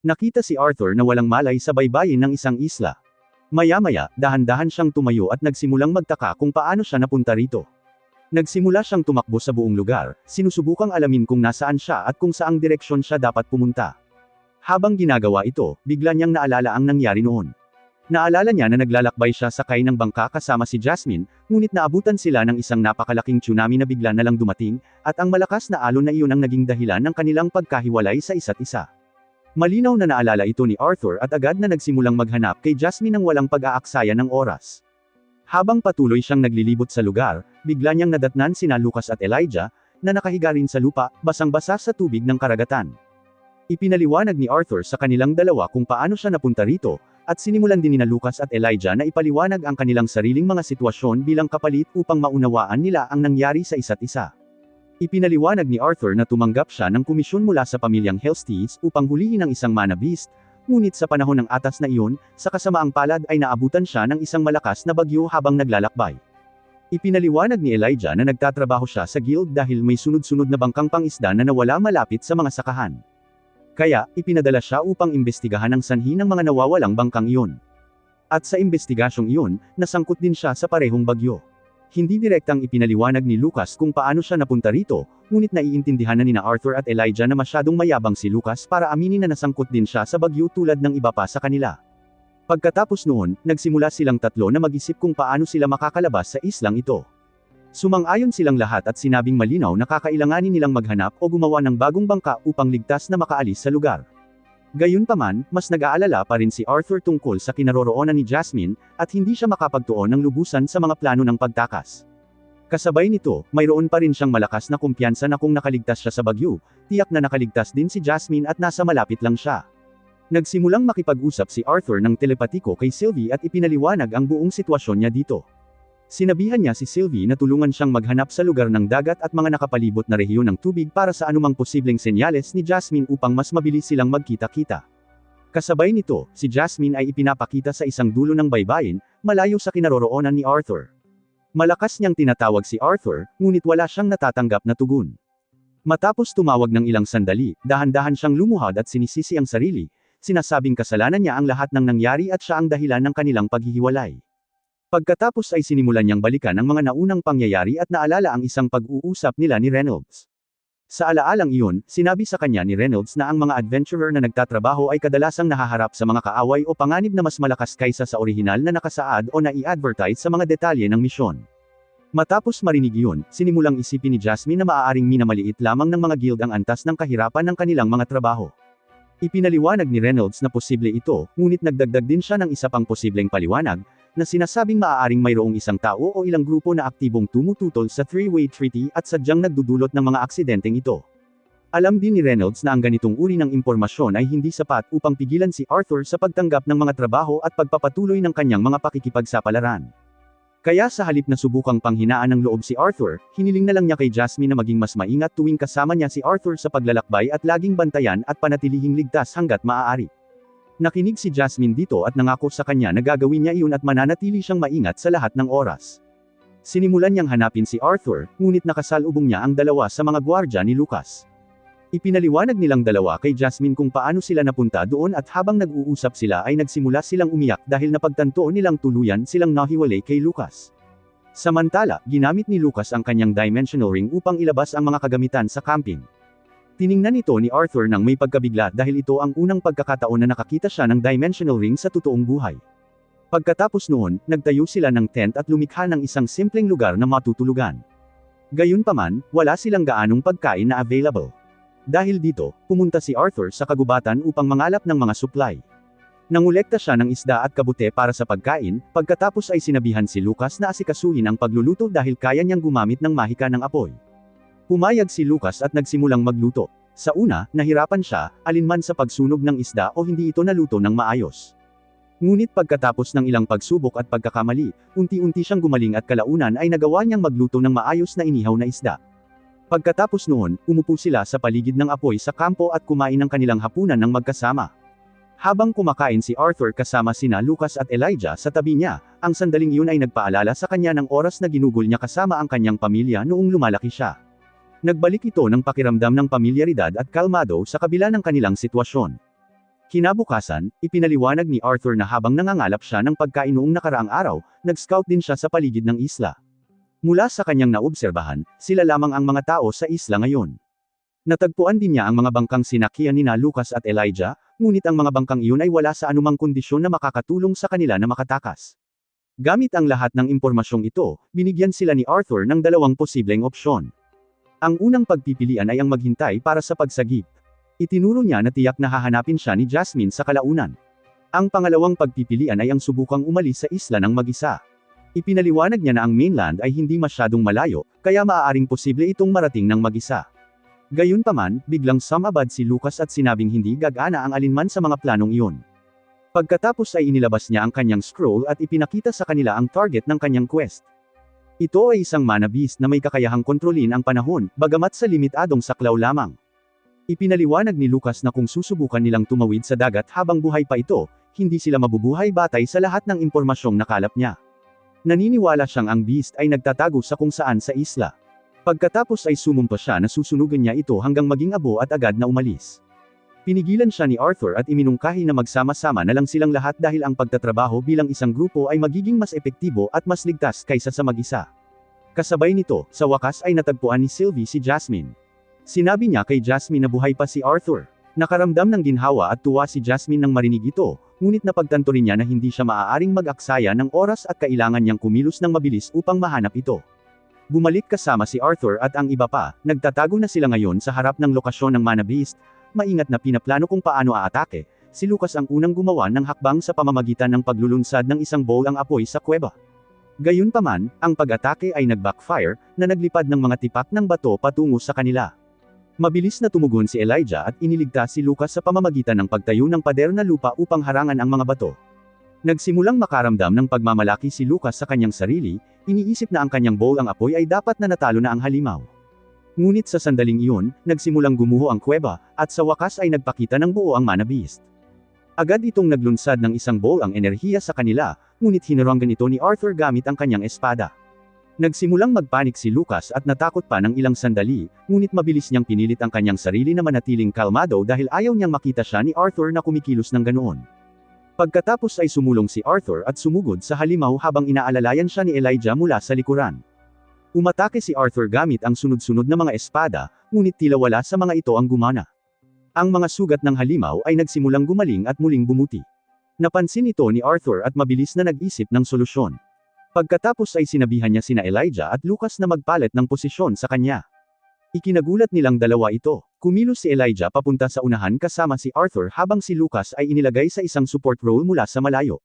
Nakita si Arthur na walang malay sa baybayin ng isang isla. Maya-maya, dahan-dahan siyang tumayo at nagsimulang magtaka kung paano siya napunta rito. Nagsimula siyang tumakbo sa buong lugar, sinusubukang alamin kung nasaan siya at kung saang direksyon siya dapat pumunta. Habang ginagawa ito, bigla niyang naalala ang nangyari noon. Naalala niya na naglalakbay siya sakay ng bangka kasama si Jasmine, ngunit naabutan sila ng isang napakalaking tsunami na bigla na lang dumating, at ang malakas na alon na iyon ang naging dahilan ng kanilang pagkahiwalay sa isa't isa. Malinaw na naalala ito ni Arthur at agad na nagsimulang maghanap kay Jasmine ng walang pag-aaksaya ng oras. Habang patuloy siyang naglilibot sa lugar, bigla niyang nadatnan sina Lucas at Elijah, na nakahiga rin sa lupa, basang-basa sa tubig ng karagatan. Ipinaliwanag ni Arthur sa kanilang dalawa kung paano siya napunta rito, at sinimulan din nina Lucas at Elijah na ipaliwanag ang kanilang sariling mga sitwasyon bilang kapalit upang maunawaan nila ang nangyari sa isa't isa. Ipinaliwanag ni Arthur na tumanggap siya ng komisyon mula sa pamilyang Hellsteeds upang hulihin ang isang mana beast, ngunit sa panahon ng atas na iyon, sa kasamaang palad ay naabutan siya ng isang malakas na bagyo habang naglalakbay. Ipinaliwanag ni Elijah na nagtatrabaho siya sa guild dahil may sunod-sunod na bangkang pangisda na nawala malapit sa mga sakahan. Kaya, ipinadala siya upang imbestigahan ang sanhi ng mga nawawalang bangkang iyon. At sa imbestigasyong iyon, nasangkot din siya sa parehong bagyo. Hindi direktang ipinaliwanag ni Lucas kung paano siya napunta rito, ngunit naiintindihan na nina Arthur at Elijah na masyadong mayabang si Lucas para aminin na nasangkot din siya sa bagyo tulad ng iba pa sa kanila. Pagkatapos noon, nagsimula silang tatlo na mag-isip kung paano sila makakalabas sa islang ito. Sumang-ayon silang lahat at sinabing malinaw na kakailanganin nilang maghanap o gumawa ng bagong bangka upang ligtas na makaalis sa lugar. Gayunpaman, mas nag-aalala pa rin si Arthur tungkol sa kinaroroonan ni Jasmine, at hindi siya makapagtuon ng lubusan sa mga plano ng pagtakas. Kasabay nito, mayroon pa rin siyang malakas na kumpiyansa na kung nakaligtas siya sa bagyo, tiyak na nakaligtas din si Jasmine at nasa malapit lang siya. Nagsimulang makipag-usap si Arthur ng telepatiko kay Sylvie at ipinaliwanag ang buong sitwasyon niya dito. Sinabihan niya si Sylvie na tulungan siyang maghanap sa lugar ng dagat at mga nakapalibot na rehiyon ng tubig para sa anumang posibleng senyales ni Jasmine upang mas mabilis silang magkita-kita. Kasabay nito, si Jasmine ay ipinapakita sa isang dulo ng baybayin, malayo sa kinaroroonan ni Arthur. Malakas niyang tinatawag si Arthur, ngunit wala siyang natatanggap na tugon. Matapos tumawag ng ilang sandali, dahan-dahan siyang lumuhod at sinisisi ang sarili, sinasabing kasalanan niya ang lahat ng nangyari at siya ang dahilan ng kanilang paghihiwalay. Pagkatapos ay sinimulan niyang balikan ang mga naunang pangyayari at naalala ang isang pag-uusap nila ni Reynolds. Sa alaalang iyon, sinabi sa kanya ni Reynolds na ang mga adventurer na nagtatrabaho ay kadalasang nahaharap sa mga kaaway o panganib na mas malakas kaysa sa orihinal na nakasaad o nai-advertise sa mga detalye ng misyon. Matapos marinig iyon, sinimulang isipin ni Jasmine na maaaring minamaliit lamang ng mga guild ang antas ng kahirapan ng kanilang mga trabaho. Ipinaliwanag ni Reynolds na posible ito, ngunit nagdagdag din siya ng isa pang posibleng paliwanag, na sinasabing maaaring mayroong isang tao o ilang grupo na aktibong tumututol sa three-way treaty at sadyang nagdudulot ng mga aksidenteng ito. Alam din ni Reynolds na ang ganitong uri ng impormasyon ay hindi sapat upang pigilan si Arthur sa pagtanggap ng mga trabaho at pagpapatuloy ng kanyang mga pakikipagsapalaran. Kaya sa halip na subukang panghinaan ng loob si Arthur, hiniling na lang niya kay Jasmine na maging mas maingat tuwing kasama niya si Arthur sa paglalakbay at laging bantayan at panatilihing ligtas hanggat maaari. Nakinig si Jasmine dito at nangako sa kanya na gagawin niya iyon at mananatili siyang maingat sa lahat ng oras. Sinimulan niyang hanapin si Arthur, ngunit nakasalubong niya ang dalawa sa mga gwardya ni Lucas. Ipinaliwanag nilang dalawa kay Jasmine kung paano sila napunta doon at habang nag-uusap sila ay nagsimula silang umiyak dahil napagtanto nilang tuluyan silang nahiwalay kay Lucas. Samantala, ginamit ni Lucas ang kanyang dimensional ring upang ilabas ang mga kagamitan sa camping. Tiningnan ito ni Arthur nang may pagkabigla dahil ito ang unang pagkakataon na nakakita siya ng dimensional ring sa totoong buhay. Pagkatapos noon, nagtayo sila ng tent at lumikha ng isang simpleng lugar na matutulugan. Gayunpaman, wala silang gaanong pagkain na available. Dahil dito, pumunta si Arthur sa kagubatan upang mangalap ng mga supply. Nangolekta siya ng isda at kabute para sa pagkain, pagkatapos ay sinabihan si Lucas na asikasuhin ang pagluluto dahil kaya niyang gumamit ng mahika ng apoy. Pumayag si Lucas at nagsimulang magluto. Sa una, nahirapan siya, alinman sa pagsunog ng isda o hindi ito naluto ng maayos. Ngunit pagkatapos ng ilang pagsubok at pagkakamali, unti-unti siyang gumaling at kalaunan ay nagawa niyang magluto ng maayos na inihaw na isda. Pagkatapos noon, umupo sila sa paligid ng apoy sa kampo at kumain ng kanilang hapunan ng magkasama. Habang kumakain si Arthur kasama sina Lucas at Elijah sa tabi niya, ang sandaling iyon ay nagpaalala sa kanya ng oras na ginugol niya kasama ang kanyang pamilya noong lumalaki siya. Nagbalik ito ng pakiramdam ng pamilyaridad at kalmado sa kabila ng kanilang sitwasyon. Kinabukasan, ipinaliwanag ni Arthur na habang nangangalap siya ng pagkain noong nakaraang araw, nag-scout din siya sa paligid ng isla. Mula sa kanyang naobserbahan, sila lamang ang mga tao sa isla ngayon. Natagpuan din niya ang mga bangkang sinakyan nina Lucas at Elijah, ngunit ang mga bangkang iyon ay wala sa anumang kondisyon na makakatulong sa kanila na makatakas. Gamit ang lahat ng impormasyong ito, binigyan sila ni Arthur ng dalawang posibleng opsyon. Ang unang pagpipilian ay ang maghintay para sa pagsagip. Itinuro niya na tiyak na hahanapin siya ni Jasmine sa kalaunan. Ang pangalawang pagpipilian ay ang subukang umalis sa isla ng mag-isa. Ipinaliwanag niya na ang mainland ay hindi masyadong malayo, kaya maaaring posible itong marating ng mag-isa. Gayunpaman, biglang sumabad si Lucas at sinabing hindi gagana ang alinman sa mga planong iyon. Pagkatapos ay inilabas niya ang kanyang scroll at ipinakita sa kanila ang target ng kanyang quest. Ito ay isang mana beast na may kakayahang kontrolin ang panahon, bagamat sa limitadong saklaw lamang. Ipinaliwanag ni Lucas na kung susubukan nilang tumawid sa dagat habang buhay pa ito, hindi sila mabubuhay batay sa lahat ng impormasyong nakalap niya. Naniniwala siyang ang beast ay nagtatago sa kung saan sa isla. Pagkatapos ay sumumpa siya na susunugan niya ito hanggang maging abo at agad na umalis. Pinigilan siya ni Arthur at iminungkahi na magsama-sama na lang silang lahat dahil ang pagtatrabaho bilang isang grupo ay magiging mas epektibo at mas ligtas kaysa sa mag-isa. Kasabay nito, sa wakas ay natagpuan ni Sylvie si Jasmine. Sinabi niya kay Jasmine na buhay pa si Arthur. Nakaramdam ng ginhawa at tuwa si Jasmine nang marinig ito, ngunit napagtanto rin niya na hindi siya maaaring mag-aksaya ng oras at kailangan niyang kumilos ng mabilis upang mahanap ito. Bumalik kasama si Arthur at ang iba pa, nagtatago na sila ngayon sa harap ng lokasyon ng Mana Beast, maingat na pinaplano kung paano aatake. Si Lucas ang unang gumawa ng hakbang sa pamamagitan ng paglulunsad ng isang bowl ang apoy sa kuweba. Gayunpaman, ang pag-atake ay nag-backfire, na naglipad ng mga tipak ng bato patungo sa kanila. Mabilis na tumugon si Elijah at iniligtas si Lucas sa pamamagitan ng pagtayo ng pader na lupa upang harangan ang mga bato. Nagsimulang makaramdam ng pagmamalaki si Lucas sa kanyang sarili, iniisip na ang kanyang bowl ang apoy ay dapat na natalo na ang halimaw. Ngunit sa sandaling iyon, nagsimulang gumuho ang kuweba, at sa wakas ay nagpakita ng buo ang Mana Beast. Agad itong naglunsad ng isang bowl ang enerhiya sa kanila, ngunit hinaranggan ito ni Arthur gamit ang kanyang espada. Nagsimulang magpanik si Lucas at natakot pa ng ilang sandali, ngunit mabilis niyang pinilit ang kanyang sarili na manatiling kalmado dahil ayaw niyang makita siya ni Arthur na kumikilos ng ganoon. Pagkatapos ay sumulong si Arthur at sumugod sa halimaw habang inaalalayan siya ni Elijah mula sa likuran. Umatake si Arthur gamit ang sunod-sunod na mga espada, ngunit tila wala sa mga ito ang gumana. Ang mga sugat ng halimaw ay nagsimulang gumaling at muling bumuti. Napansin ito ni Arthur at mabilis na nag-isip ng solusyon. Pagkatapos ay sinabihan niya sina Elijah at Lucas na magpalit ng posisyon sa kanya. Ikinagulat nilang dalawa ito. Kumilos si Elijah papunta sa unahan kasama si Arthur habang si Lucas ay inilagay sa isang support role mula sa malayo.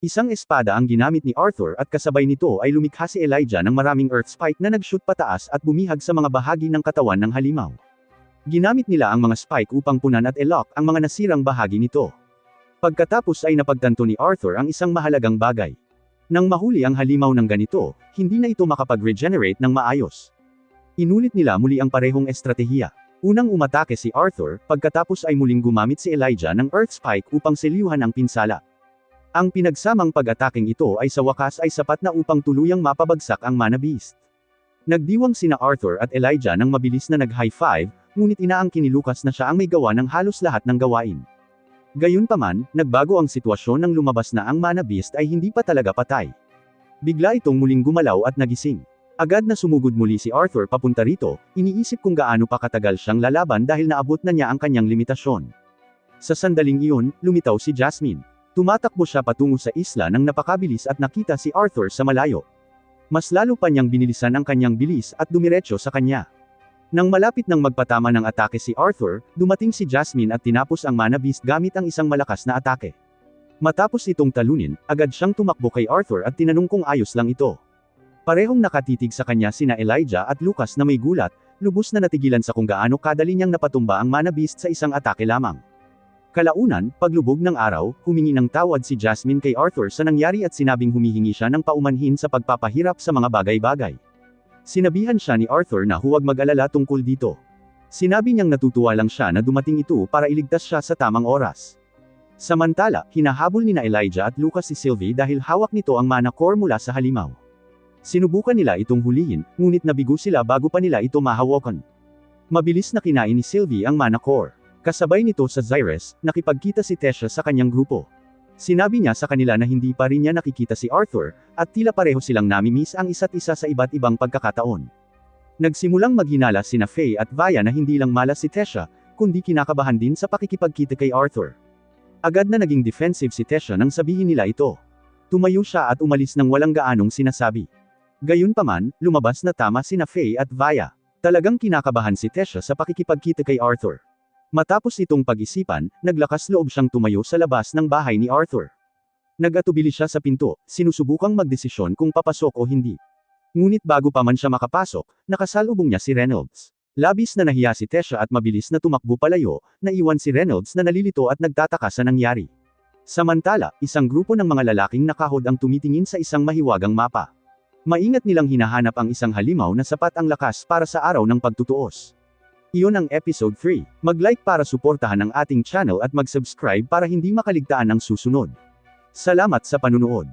Isang espada ang ginamit ni Arthur at kasabay nito ay lumikha si Elijah ng maraming earth spike na nag-shoot pataas at bumihag sa mga bahagi ng katawan ng halimaw. Ginamit nila ang mga spike upang punan at i-lock ang mga nasirang bahagi nito. Pagkatapos ay napagtanto ni Arthur ang isang mahalagang bagay. Nang mahuli ang halimaw ng ganito, hindi na ito makapag-regenerate ng maayos. Inulit nila muli ang parehong estratehiya. Unang umatake si Arthur, pagkatapos ay muling gumamit si Elijah ng earth spike upang selyuhan ang pinsala. Ang pinagsamang pag-ataking ito ay sa wakas ay sapat na upang tuluyang mapabagsak ang Mana Beast. Nagdiwang sina Arthur at Elijah nang mabilis na nag-high five, ngunit inaangkin ni Lucas na siya ang may gawa ng halos lahat ng gawain. Gayunpaman, nagbago ang sitwasyon nang lumabas na ang Mana Beast ay hindi pa talaga patay. Bigla itong muling gumalaw at nagising. Agad na sumugod muli si Arthur papunta rito, iniisip kung gaano pa katagal siyang lalaban dahil naabot na niya ang kanyang limitasyon. Sa sandaling iyon, lumitaw si Jasmine. Tumatakbo siya patungo sa isla nang napakabilis at nakita si Arthur sa malayo. Mas lalo pa niyang binilisan ang kanyang bilis at dumiretso sa kanya. Nang malapit nang magpatama ng atake si Arthur, dumating si Jasmine at tinapos ang Mana Beast gamit ang isang malakas na atake. Matapos itong talunin, agad siyang tumakbo kay Arthur at tinanong kung ayos lang ito. Parehong nakatitig sa kanya sina Elijah at Lucas na may gulat, lubos na natigilan sa kung gaano kadali niyang napatumba ang Mana Beast sa isang atake lamang. Kalaunan, paglubog ng araw, humingi ng tawad si Jasmine kay Arthur sa nangyari at sinabing humihingi siya ng paumanhin sa pagpapahirap sa mga bagay-bagay. Sinabihan siya ni Arthur na huwag mag-alala tungkol dito. Sinabi niyang natutuwa lang siya na dumating ito para iligtas siya sa tamang oras. Samantala, hinahabol ni Elijah at Lucas si Sylvie dahil hawak nito ang mana core mula sa halimaw. Sinubukan nila itong hulihin, ngunit nabigo sila bago pa nila ito mahawakan. Mabilis na kinain ni Sylvie ang mana core. Kasabay nito sa Zyrus, nakipagkita si Tesha sa kanyang grupo. Sinabi niya sa kanila na hindi pa rin niya nakikita si Arthur, at tila pareho silang namimiss ang isa't isa sa iba't ibang pagkakataon. Nagsimulang maghinala sina Faye at Vaya na hindi lang malas si Tesha, kundi kinakabahan din sa pakikipagkita kay Arthur. Agad na naging defensive si Tesha nang sabihin nila ito. Tumayo siya at umalis nang walang gaanong sinasabi. Gayunpaman, lumabas na tama sina Faye at Vaya. Talagang kinakabahan si Tesha sa pakikipagkita kay Arthur. Matapos itong pag-isipan, naglakas loob siyang tumayo sa labas ng bahay ni Arthur. Nag-atubili siya sa pinto, sinusubukang magdesisyon kung papasok o hindi. Ngunit bago pa man siya makapasok, nakasalubong niya si Reynolds. Labis na nahiya si Tesha at mabilis na tumakbo palayo, naiwan si Reynolds na nalilito at nagtataka sa nangyari. Samantala, isang grupo ng mga lalaking nakahod ang tumitingin sa isang mahiwagang mapa. Maingat nilang hinahanap ang isang halimaw na sapat ang lakas para sa araw ng pagtutuos. Iyon ang episode 3. Mag-like para suportahan ang ating channel at mag-subscribe para hindi makaligtaan ang susunod. Salamat sa panunood.